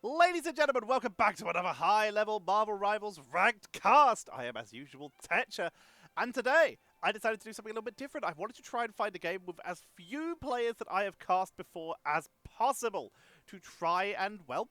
Ladies and gentlemen, welcome back to another high-level Marvel Rivals ranked cast. I am, as usual, Tetcher, and today I decided to do something a little bit different. I wanted to try and find a game with as few players that I have cast before as possible to try and, well,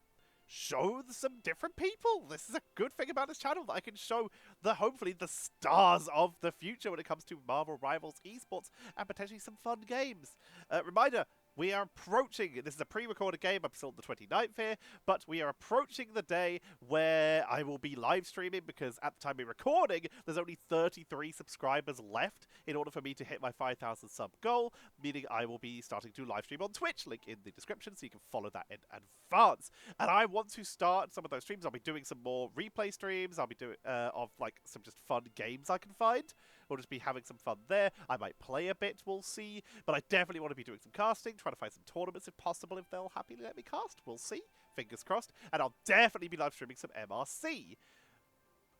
show some different people. This is a good thing about this channel, that I can show hopefully the stars of the future when it comes to Marvel Rivals esports and potentially some fun games. Reminder, we are approaching, this is a pre-recorded game, I'm still on the 29th here, but we are approaching the day where I will be live streaming because at the time we're recording, there's only 33 subscribers left in order for me to hit my 5,000 sub goal, meaning I will be starting to live stream on Twitch, link in the description so you can follow that in advance. And I want to start some of those streams. I'll be doing some more replay streams, I'll be doing of like some just fun games I can find. We'll just be having some fun there. I might play a bit, we'll see. But I definitely want to be doing some casting, trying to find some tournaments if possible, if they'll happily let me cast. We'll see. Fingers crossed. And I'll definitely be live streaming some MRC.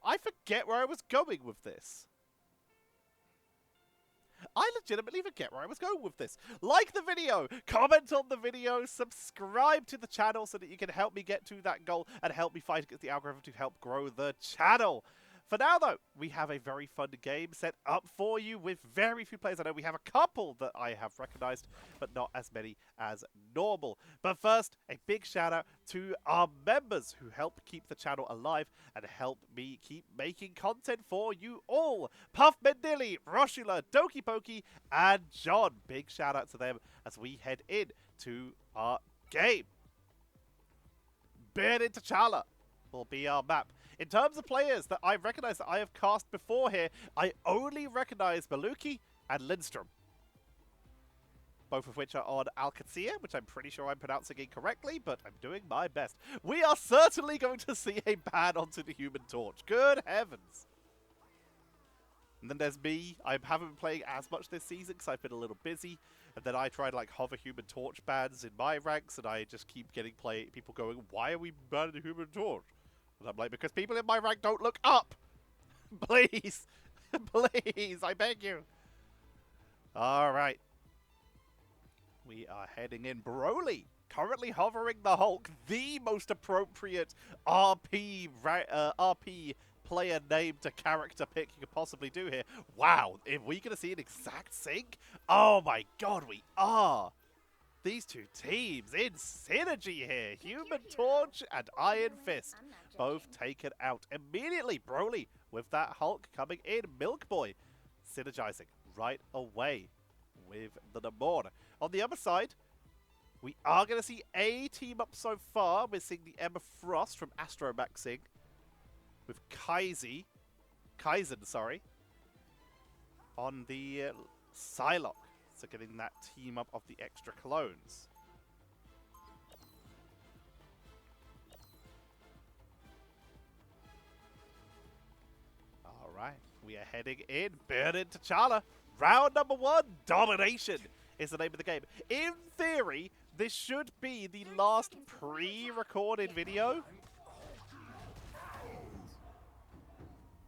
I forget where I was going with this. I legitimately forget where I was going with this. Like the video, comment on the video, subscribe to the channel so that you can help me get to that goal and help me fight against the algorithm to help grow the channel. For now, though, we have a very fun game set up for you with very few players. I know we have a couple that I have recognized, but not as many as normal. But first, a big shout out to our members who help keep the channel alive and help me keep making content for you all. Puff Mendili, Roshula, Doki Poki, and John. Big shout out to them as we head in to our game. Burning T'Challa will be our map. In terms of players that I recognize that I have cast before here, I only recognize Malouki and Lindstrom. Both of which are on Alcatia, which I'm pretty sure I'm pronouncing incorrectly, but I'm doing my best. We are certainly going to see a ban onto the Human Torch. Good heavens. And then there's me. I haven't been playing as much this season because I've been a little busy. And then I tried like hover Human Torch bans in my ranks, and I just keep getting people going, why are we banning the Human Torch? And I'm like, because people in my rank don't look up. Please. Please, I beg you. Alright. We are heading in. Broly, currently hovering the Hulk, the most appropriate RP player name to character pick you could possibly do here. Wow, if we're going to see an exact sync? Oh my god, we are. These two teams in synergy here. Human Torch and Iron Fist. Both taken out immediately. Broly with that Hulk coming in. Milkboy synergizing right away with the Namor. On the other side, we are going to see a team up so far. We're seeing the Emma Frost from ASTROMAXXING with Kaizen, sorry, on the Psylocke. So getting that team up of the extra clones. Alright, we are heading in. Burning T'Challa. Round number 1, Domination is the name of the game. In theory, this should be the last pre-recorded video.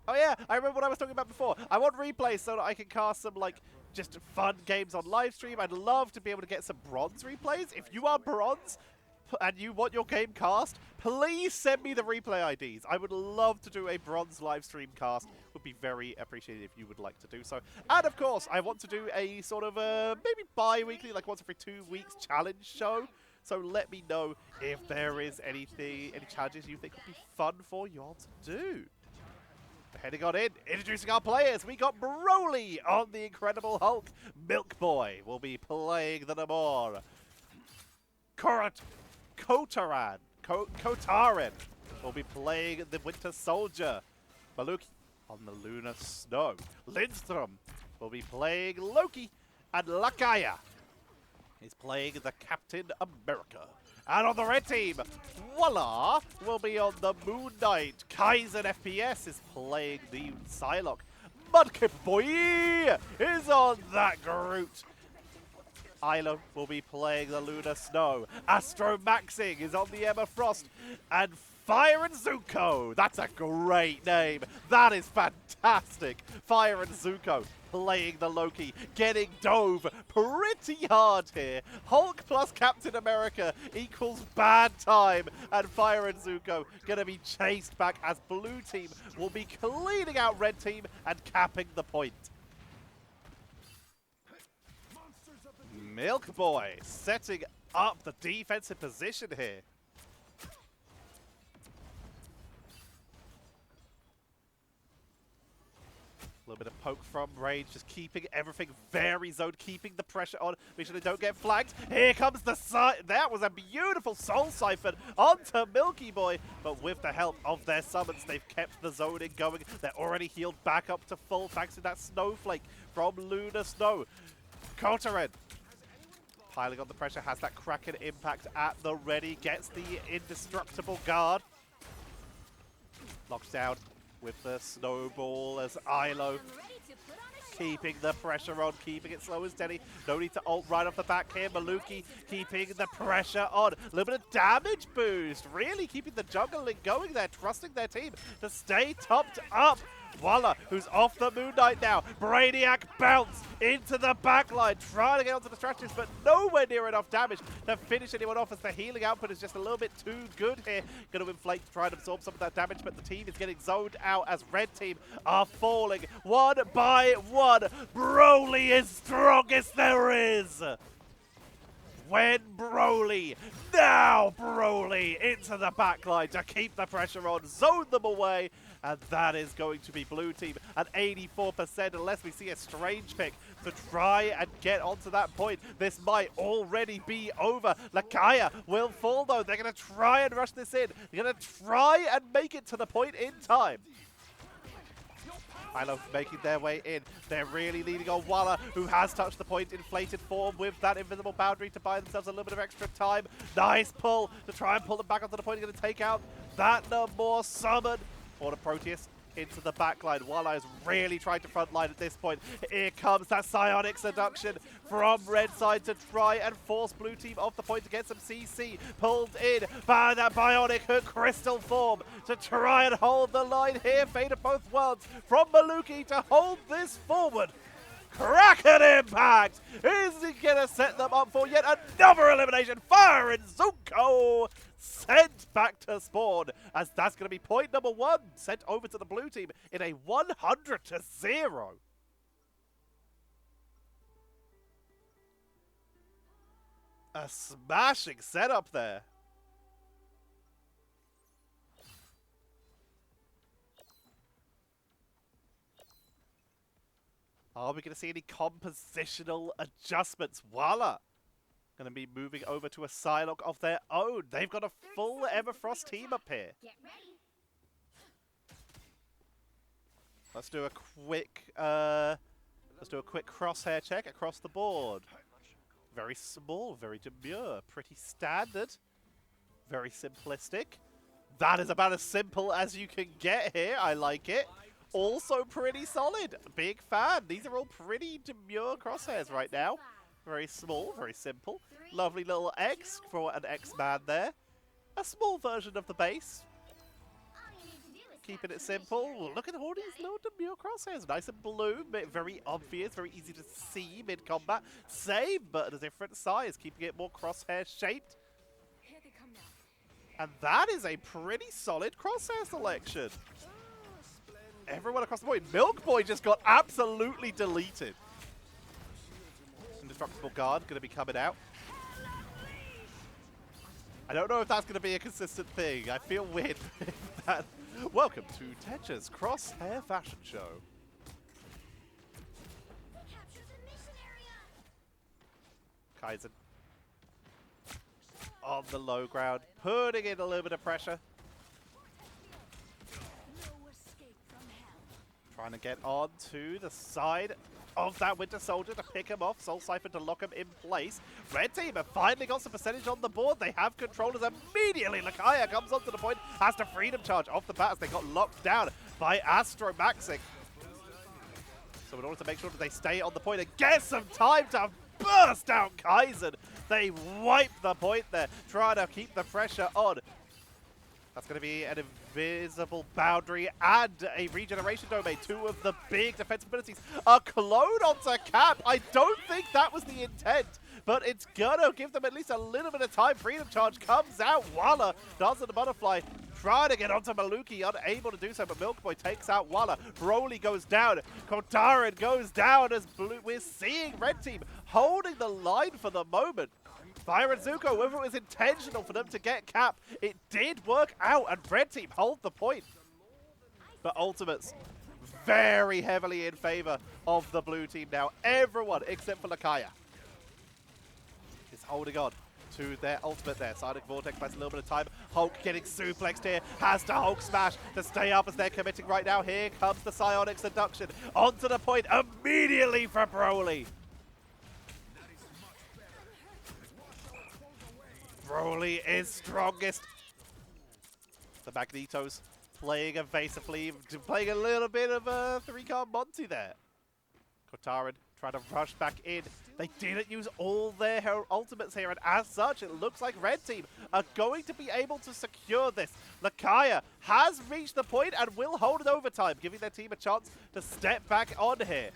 Oh yeah, I remember what I was talking about before. I want replays so that I can cast some, like, just fun games on live stream. I'd love to be able to get some bronze replays. If you are bronze and you want your game cast, please send me the replay IDs. I would love to do a bronze live stream cast. Would be very appreciated if you would like to do so. And of course, I want to do a sort of maybe bi-weekly, like once every 2 weeks challenge show. So let me know if there is any challenges you think would be fun for y'all to do. Heading on in, introducing our players. We got Broly on the Incredible Hulk. Milkboy will be playing the Namor. Kotaren will be playing the Winter Soldier. Malouki on the Lunar Snow. Lindstrom will be playing Loki. And Lakaya is playing the Captain America. And on the red team, Walah will be on the Moon Knight. Kaizen FPS is playing the Psylocke. MudkipBoiii is on that Groot. Aylo will be playing the Lunar Snow. ASTROMAXXING is on the Emma Frost. And FIRENZUKO, that's a great name. That is fantastic. FIRENZUKO playing the Loki, getting dove pretty hard here. Hulk plus Captain America equals bad time. And FIRENZUKO gonna be chased back as blue team will be cleaning out red team and capping the point. Milkboy setting up the defensive position here. A little bit of poke from range, just keeping everything very zoned, keeping the pressure on. Make sure they don't get flagged. Here comes the side. That was a beautiful soul siphon onto Milkboy. But with the help of their summons, they've kept the zoning going. They're already healed back up to full thanks to that snowflake from Lunar Snow. Kotaren piling on the pressure, has that Kraken impact at the ready, gets the indestructible guard. Locked down with the snowball as Aylo keeping the pressure on, keeping it slow and steady. No need to ult right off the back here. Malouki keeping the pressure on. A little bit of damage boost. Really keeping the juggling going there, trusting their team to stay topped up. Walah, who's off the Moon Knight now. Brainiac bounce into the backline, trying to get onto the strategist, but nowhere near enough damage to finish anyone off as the healing output is just a little bit too good here. Going to inflate to try and absorb some of that damage, but the team is getting zoned out as red team are falling one by one. Broly is strongest there is. When Broly, now Broly into the backline to keep the pressure on, zone them away, and that is going to be blue team at 84% unless we see a strange pick to try and get onto that point. This might already be over. Lakaya will fall though. They're going to try and rush this in. They're going to try and make it to the point in time. Aylo making their way in. They're really leaning on Walah, who has touched the point inflated form with that invisible boundary to buy themselves a little bit of extra time. Nice pull to try and pull them back onto the point. Going to take out that no more summon. Order Proteus into the backline. Walah is really trying to frontline at this point. Here comes that psionic seduction from red side to try and force blue team off the point to get some CC. Pulled in by that bionic crystal form to try and hold the line here. Fate of both worlds from Malouki to hold this forward. Kraken impact! Is he gonna set them up for yet another elimination? FIRENZUKO sent back to spawn, as that's gonna be point number 1 sent over to the blue team in a 100-0. A smashing setup there. Are we going to see any compositional adjustments? Walah going to be moving over to a Psylocke of their own. They've got a full Everfrost team up here. Let's do a quick crosshair check across the board. Very small, very demure, pretty standard, very simplistic. That is about as simple as you can get here. I like it. Also pretty solid. Big fan. These are all pretty demure crosshairs right now. Very small, very simple. Lovely little X for an X-Man there. A small version of the base. Keeping it simple. Look at all these little demure crosshairs. Nice and blue, very obvious, very easy to see mid-combat. Same, but at a different size, keeping it more crosshair shaped. And that is a pretty solid crosshair selection. Everyone across the board. Milkboy just got absolutely deleted. Indestructible guard going to be coming out. I don't know if that's going to be a consistent thing. I feel weird with that. Welcome to Tetcher's Crosshair Fashion Show. Kaizen on the low ground, putting in a little bit of pressure. Trying to get on to the side of that Winter Soldier to pick him off. Soul Siphon to lock him in place. Red team have finally got some percentage on the board. They have controllers immediately. Lakaya comes onto the point, has to freedom charge off the bat as they got locked down by ASTROMAXXING. So in order to make sure that they stay on the point and get some time to boom burst out Kaizen. They wipe the point there, trying to keep the pressure on. That's going to be an invisible boundary and a regeneration domain. Two of the big defensive abilities. A clone onto Cap. I don't think that was the intent, but it's going to give them at least a little bit of time. Freedom Charge comes out. Walah does the butterfly. Trying to get onto Malouki, unable to do so, but Milkboy takes out Walah. Broly goes down. Kotaren goes down as we're seeing Red Team holding the line for the moment. FIRENZUKO, whether it was intentional for them to get Cap, it did work out, and Red Team hold the point. But ultimates very heavily in favor of the blue team now. Everyone except for Lakaya is holding on to their ultimate there. Sonic Vortex buys a little bit of time. Hulk getting suplexed here. Has to Hulk smash to stay up as they're committing right now. Here comes the Psionic Seduction. Onto the point immediately for Broly. Broly is strongest. The Magnetos playing evasively, playing a little bit of a 3-card Monty there. Kotaren trying to rush back in. They didn't use all their ultimates here, and as such, it looks like Red Team are going to be able to secure this. Lakaya has reached the point and will hold it overtime, giving their team a chance to step back on here.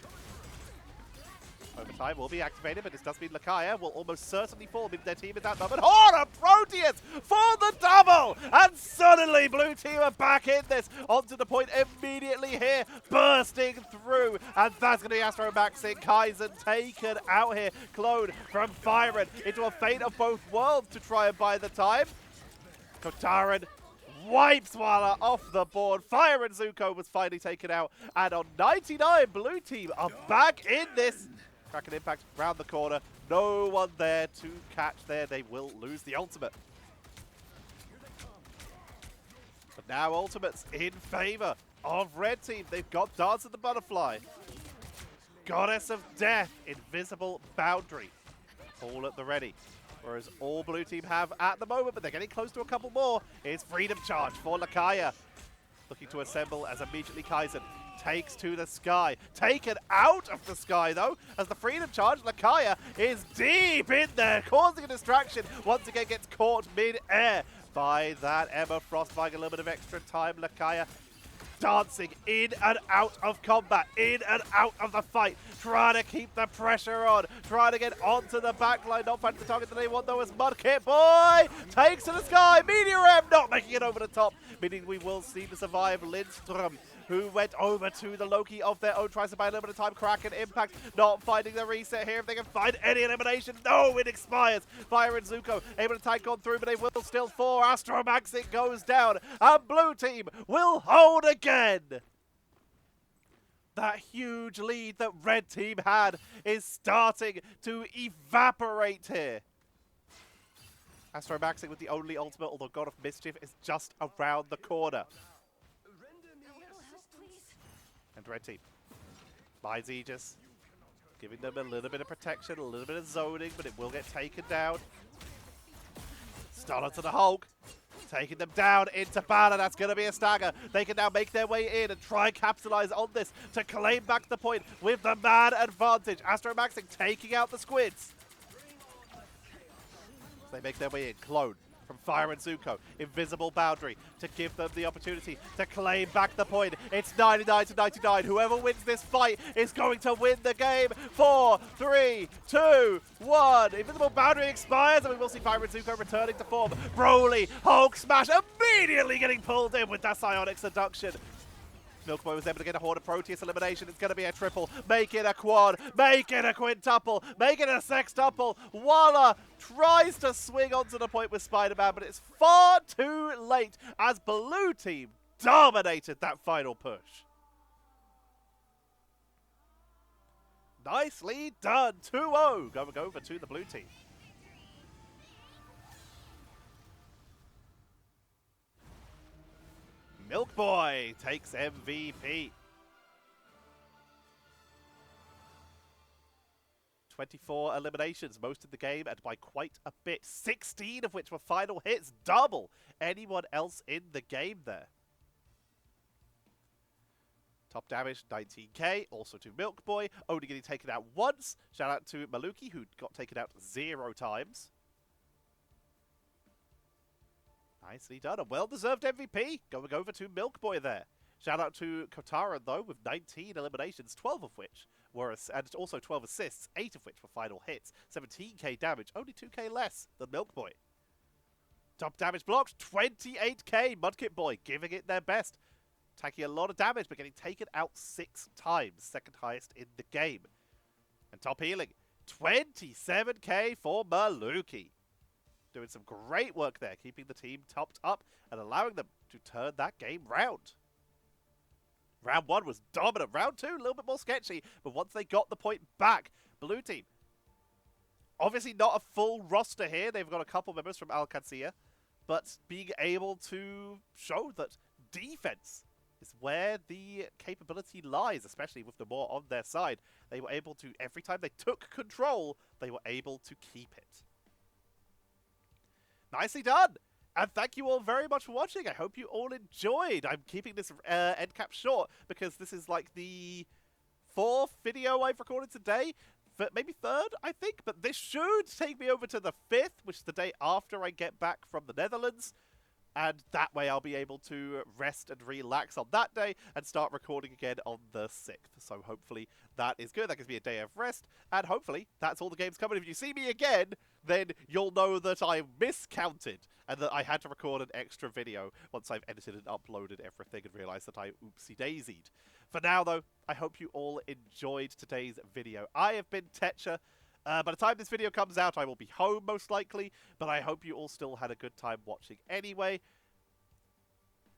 Overtime will be activated, but this does mean Lakaya will almost certainly fall if their team is outnumbered. Oh, a Proteus for the double! And suddenly, blue team are back in this. Onto the point immediately here, bursting through. And that's going to be ASTROMAXXING. Kaizen taken out here. Clone from Firen into a fate of both worlds to try and buy the time. Kotaren wipes Walah off the board. FIRENZUKO was finally taken out. And on 99, blue team are back in this. Kraken Impact round the corner. No one there to catch there. They will lose the ultimate. But now ultimates in favor of Red Team. They've got Dance of the Butterfly, Goddess of Death, Invisible Boundary, all at the ready. Whereas all blue team have at the moment, but they're getting close to a couple more, is Freedom Charge for Lakaya. Looking to assemble as immediately Kaizen takes to the sky. Taken out of the sky, though, as the Freedom Charge, Lakaya is deep in there, causing a distraction. Once again, gets caught mid-air by that Emma Frost, buying a little bit of extra time. Lakaya dancing in and out of combat, in and out of the fight, trying to keep the pressure on, trying to get onto the backline. Not finding the target that they want, though, as MudkipBoiii takes to the sky. Meteor M not making it over the top, meaning we will see the survive Lindstrom, who went over to the Loki of their own, tries to buy a little bit of time. Kraken Impact not finding the reset here. If they can find any elimination, no, it expires. FIRENZUKO able to tank on through, but they will still fall. ASTROMAXXING goes down, and blue team will hold again. That huge lead that Red Team had is starting to evaporate here. ASTROMAXXING with the only ultimate, although God of Mischief is just around the corner. And Red Team buys Aegis, giving them a little bit of protection, a little bit of zoning, but it will get taken down. Stunner to the Hulk, taking them down into Bala. That's going to be a stagger. They can now make their way in and try and capitalize on this to claim back the point with the man advantage. ASTROMAXXING taking out the squids. They make their way in. Clone from FIRENZUKO, Invisible Boundary, to give them the opportunity to claim back the point. It's 99 to 99. Whoever wins this fight is going to win the game. 4, 3, 2, 1. Invisible Boundary expires, and we will see FIRENZUKO returning to form. Broly, Hulk smash, immediately getting pulled in with that Psionic Seduction. Milkboy was able to get a Horde of Proteus elimination. It's going to be a triple. Make it a quad. Make it a quintuple. Make it a sextuple. Walah tries to swing onto the point with Spider-Man, but it's far too late as blue team dominated that final push. Nicely done. 2-0 going over to the blue team. Milkboy takes MVP. 24 eliminations, most of the game, and by quite a bit. 16 of which were final hits, double anyone else in the game there. Top damage, 19k. Also to Milkboy, only getting taken out once. Shout out to Malouki, who got taken out 0 times. Nicely done. A well-deserved MVP going over to Milkboy there. Shout out to Kotaren, though, with 19 eliminations, 12 of which were, and also 12 assists, 8 of which were final hits. 17k damage, only 2k less than Milkboy. Top damage blocked, 28k. MudkipBoiii giving it their best. Taking a lot of damage, but getting taken out 6 times. Second highest in the game. And top healing, 27k for Malouki. Doing some great work there, keeping the team topped up and allowing them to turn that game round. Round 1 was dominant. Round 2, a little bit more sketchy. But once they got the point back, Blue Team, obviously not a full roster here. They've got a couple members from Alcancia. But being able to show that defense is where the capability lies, especially with the more on their side. They were able to, every time they took control, they were able to keep it. Nicely done! And thank you all very much for watching. I hope you all enjoyed. I'm keeping this end cap short because this is like the 4th video I've recorded today. Maybe 3rd, I think. But this should take me over to the 5th, which is the day after I get back from the Netherlands. And that way I'll be able to rest and relax on that day and start recording again on the 6th. So hopefully that is good. That gives me a day of rest. And hopefully that's all the games coming. If you see me again, then you'll know that I miscounted and that I had to record an extra video once I've edited and uploaded everything and realized that I oopsie-daisied. For now, though, I hope you all enjoyed today's video. I have been Tetcher. By the time this video comes out, I will be home, most likely, but I hope you all still had a good time watching anyway.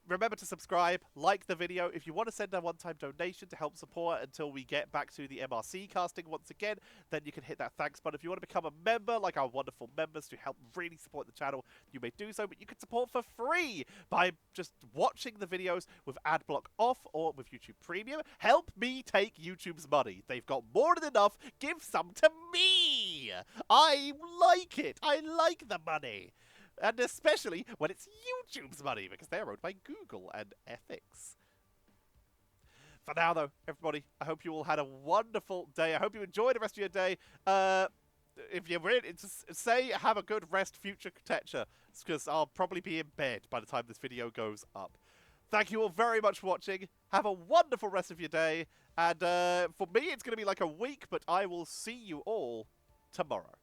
Remember to subscribe, like the video. If you want to send a one-time donation to help support until we get back to the MRC casting once again, then you can hit that thanks button. If you want to become a member, like our wonderful members, to help really support the channel, you may do so, but you can support for free by just watching the videos with ad block off or with YouTube Premium. Help me take YouTube's money. They've got more than enough. Give some to me. I like it. I like the money. And especially when it's YouTube's money, because they're owned by Google and FX. For now, though, everybody, I hope you all had a wonderful day. I hope you enjoy the rest of your day. If you're in, say have a good rest, future Tetcher, because I'll probably be in bed by the time this video goes up. Thank you all very much for watching. Have a wonderful rest of your day. And for me, it's going to be like a week, but I will see you all tomorrow.